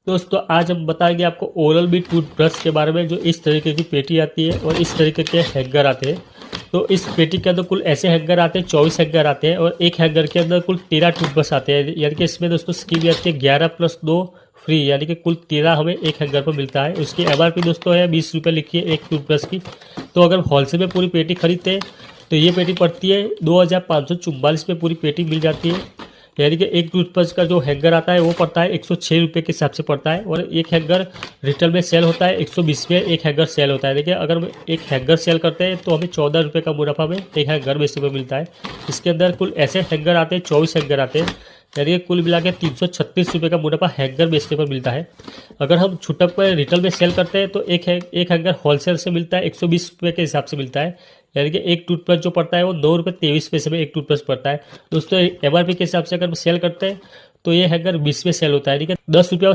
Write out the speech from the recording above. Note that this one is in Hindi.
दोस्तों आज हम बताएंगे आपको ओरल बी टूथब्रश के बारे में, जो इस तरीके की पेटी आती है और इस तरीके के हैंगर आते हैं। तो इस पेटी के अंदर कुल ऐसे हैंगर आते हैं, 24 हैंगर आते हैं और एक हैंगर के अंदर कुल 13 टूथब्रश आते हैं। यानी कि इसमें दोस्तों स्कीम आती है 11+2 फ्री, यानी कि कुल 13 हमें एक हैंगर पर मिलता है। उसकी MRP दोस्तों है 20 रुपये लिखी है एक टूथब्रश की। तो अगर होलसेल में पूरी पेटी खरीदते हैं तो ये पेटी पड़ती है 2544 में पूरी पेटी मिल जाती है। यानी कि एक टूथब्रश का जो हैंगर आता है वो पड़ता है 106 रुपये के हिसाब से पड़ता है और एक हैंगर रिटेल में सेल होता है 120 में एक हैंगर सेल होता है। देखिए अगर एक हैंगर सेल करते हैं तो हमें 14 रुपये का मुनाफा में एक हैंगर बेचने में मिलता है। इसके अंदर कुल ऐसे हैंगर आते हैं, 24 हैंगर आते हैं, यानी कि कुल मिला के 336 रुपये का मुनाफा हैंगर बेचने पर मिलता है। अगर हम छुटक पर रिटेल में सेल करते हैं तो एक हैंगर होलसेल से मिलता है 120 रुपये के हिसाब से मिलता है। यानी कि एक टूथब्रश जो पड़ता है वो 9 रुपये 23 पैसे में एक टूथब्रश पड़ता है। दोस्तों MRP के हिसाब से अगर हम सेल करते हैं तो ये हैंगर 20 में सेल होता है, यानी कि 10 रुपये